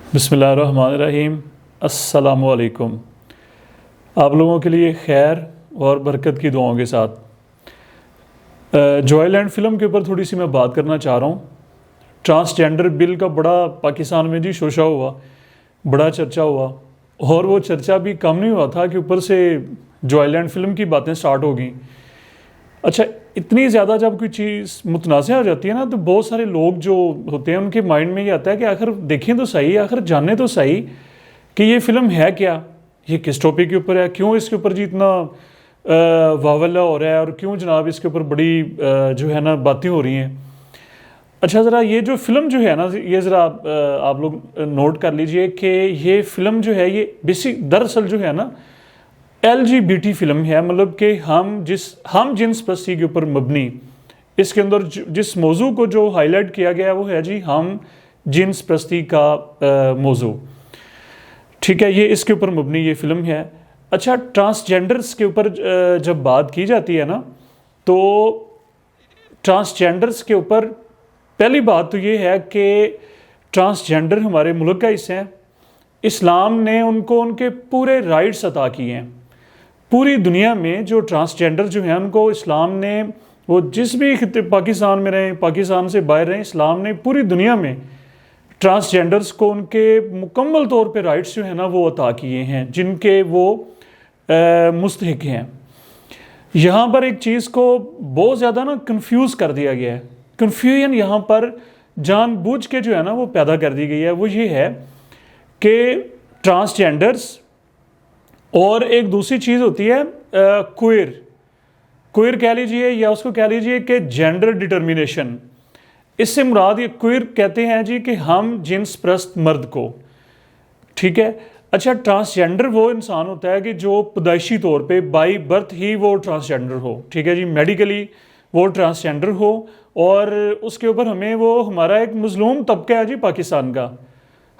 बिस्मिल्लाहिर्रहमानिर्रहीम। अस्सलामुअलैकुम। आप लोगों के लिए खैर और बरकत की दुआओं के साथ जॉयलैंड फ़िल्म के ऊपर थोड़ी सी मैं बात करना चाह रहा हूँ। ट्रांसजेंडर बिल का बड़ा पाकिस्तान में जी शोशा हुआ, बड़ा चर्चा हुआ, और वो चर्चा भी कम नहीं हुआ था कि ऊपर से जॉयलैंड फ़िल्म की बातें स्टार्ट हो गई। अच्छा, इतनी ज़्यादा जब कोई चीज़ मुतनाज़ हो जाती है ना, तो बहुत सारे लोग जो होते हैं उनके माइंड में ये आता है कि आखिर देखें तो सही, आखिर जाने तो सही कि ये फ़िल्म है क्या, ये किस टॉपिक के ऊपर है, क्यों इसके ऊपर जी इतना वावला हो रहा है, और क्यों जनाब इसके ऊपर बड़ी जो है ना बातें हो रही हैं। अच्छा, ज़रा ये जो फ़िल्म जो है ना, ये ज़रा आप लोग नोट कर लीजिए कि ये फ़िल्म जो है ये बेसिक दरअसल जो है ना LGBT फ़िल्म है। मतलब कि हम जिन्स परस्ती के ऊपर मबनी, इसके अंदर जिस मौजू को जो हाईलाइट किया गया है वो है जी हम जिन्स परस्ती का मौजू। ठीक है, ये इसके ऊपर मबनी ये फ़िल्म है। अच्छा, ट्रांसजेंडर्स के ऊपर जब बात की जाती है ना, तो ट्रांसजेंडर्स के ऊपर पहली बात तो ये है कि ट्रांसजेंडर हमारे मुल्क का हिस्सा है। इस्लाम ने उनको उनके पूरे राइट्स अता किए हैं। पूरी दुनिया में जो ट्रांसजेंडर जो हैं उनको इस्लाम ने, वो जिस भी खित्ते पाकिस्तान में रहें, पाकिस्तान से बाहर रहें, इस्लाम ने पूरी दुनिया में ट्रांसजेंडर्स को उनके मुकम्मल तौर पे राइट्स जो है ना वो अता किए हैं, जिनके वो मुस्तहिक हैं। यहाँ पर एक चीज़ को बहुत ज़्यादा ना कंफ्यूज कर दिया गया है। कन्फ्यूजन यहाँ पर जानबूझ के जो है ना वो पैदा कर दी गई है। वो ये है कि ट्रांसजेंडर्स और एक दूसरी चीज़ होती है क्वेर कह लीजिए, या उसको कह लीजिए कि जेंडर डिटर्मिनेशन। इससे मुराद ये क्वेर कहते हैं जी कि हम जिन्स परस्त मर्द को। ठीक है। अच्छा, ट्रांसजेंडर वो इंसान होता है कि जो पैदाइशी तौर पे बाई बर्थ ही वो ट्रांसजेंडर हो। ठीक है जी, मेडिकली वो ट्रांसजेंडर हो, और उसके ऊपर हमें वो हमारा एक मजलूम तबका है जी पाकिस्तान का,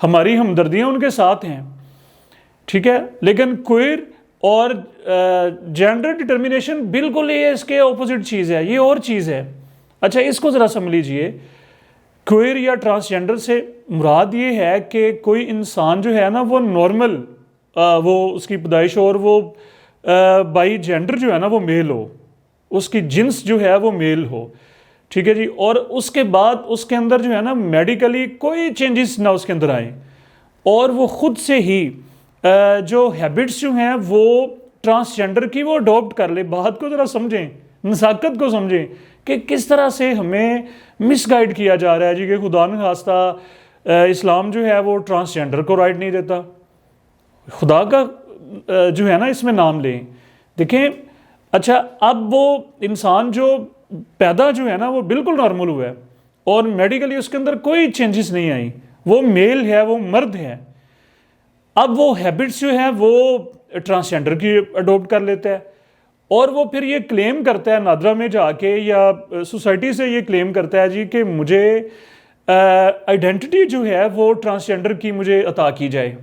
हमारी हमदर्दियाँ उनके साथ हैं। ठीक है, लेकिन क्वेर और जेंडर डिटर्मिनेशन बिल्कुल ये इसके ऑपोजिट चीज़ है, ये और चीज़ है। अच्छा, इसको ज़रा समझ लीजिए। क्वेर या ट्रांसजेंडर से मुराद ये है कि कोई इंसान जो है ना वो नॉर्मल, वो उसकी पैदाइश और वो बाई जेंडर जो है ना वो मेल हो, उसकी जिन्स जो है वो मेल हो। ठीक है जी, और उसके बाद उसके अंदर जो है ना मेडिकली कोई चेंजेस ना उसके अंदर आए, और वो खुद से ही जो हैबिट्स जो हैं वो ट्रांसजेंडर की वो अडॉप्ट कर ले। बात को ज़रा समझें, नज़ाकत को समझें कि किस तरह से हमें मिसगाइड किया जा रहा है जी कि खुदा न खास्ता इस्लाम जो है वो ट्रांसजेंडर को राइट नहीं देता। खुदा का जो है ना इसमें नाम लें। देखें, अच्छा, अब वो इंसान जो पैदा जो है ना वो बिल्कुल नॉर्मल हुआ है, और मेडिकली उसके अंदर कोई चेंजेस नहीं आई, वो मेल है, वो मर्द है। अब वो हैबिट्स जो है वो ट्रांसजेंडर की अडॉप्ट कर लेता है, और वो फिर ये क्लेम करता है नादरा में जाके या सोसाइटी से ये क्लेम करता है जी कि मुझे आइडेंटिटी जो है वो ट्रांसजेंडर की मुझे अता की जाए।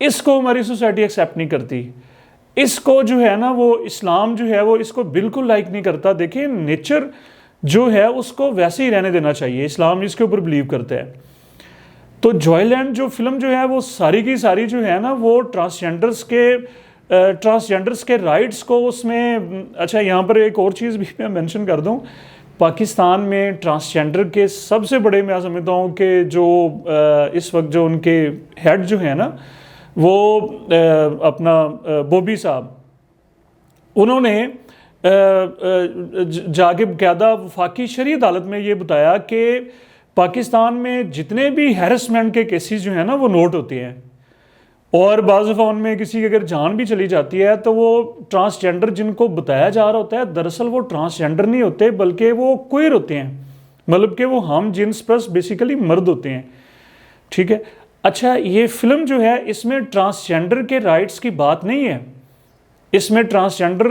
इसको हमारी सोसाइटी एक्सेप्ट नहीं करती। इसको जो है ना वो इस्लाम जो है वो इसको बिल्कुल लाइक नहीं करता। देखिए, नेचर जो है उसको वैसे ही रहने देना चाहिए, इस्लाम इसके ऊपर बिलीव करता है। तो जॉयलैंड जो फिल्म जो है वो सारी की सारी जो है ना वो ट्रांसजेंडर्स के राइट्स को उसमें। अच्छा, यहाँ पर एक और चीज़ भी मैं मेंशन कर दूँ। पाकिस्तान में ट्रांसजेंडर के सबसे बड़े, मैं समझता हूँ कि जो इस वक्त जो उनके हेड जो है ना वो अपना बॉबी साहब, उन्होंने जाके बाकायदा वफाकी शरई अदालत में ये बताया कि पाकिस्तान में जितने भी हैरेसमेंट के केसेस जो हैं ना वो नोट होते हैं, और बाज़ दफ़ा उनमें किसी की अगर जान भी चली जाती है तो वो ट्रांसजेंडर जिनको बताया जा रहा होता है दरअसल वो ट्रांसजेंडर नहीं होते, बल्कि वो क्वेर होते हैं। मतलब कि वो हम जिन्स परस्त बेसिकली मर्द होते हैं। ठीक है। अच्छा, ये फिल्म जो है इसमें ट्रांसजेंडर के राइट्स की बात नहीं है, इसमें ट्रांसजेंडर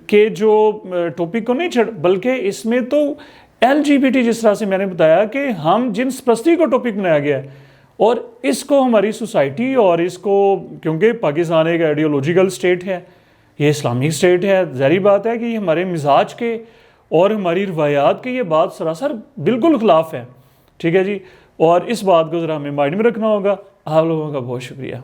के जो टॉपिक को नहीं छड़, बल्कि इसमें तो LGBT, जिस तरह से मैंने बताया कि हम जिन्स परस्ती को टॉपिक बनाया गया है, और इसको हमारी सोसाइटी और इसको, क्योंकि पाकिस्तान एक आइडियोलॉजिकल स्टेट है, ये इस्लामिक स्टेट है, ज़ाहिर बात है कि हमारे मिजाज के और हमारी रवायात की ये बात सरासर बिल्कुल ख़िलाफ़ है। ठीक है जी, और इस बात को ज़रा हमें माइंड में रखना होगा। आप लोगों का बहुत शुक्रिया।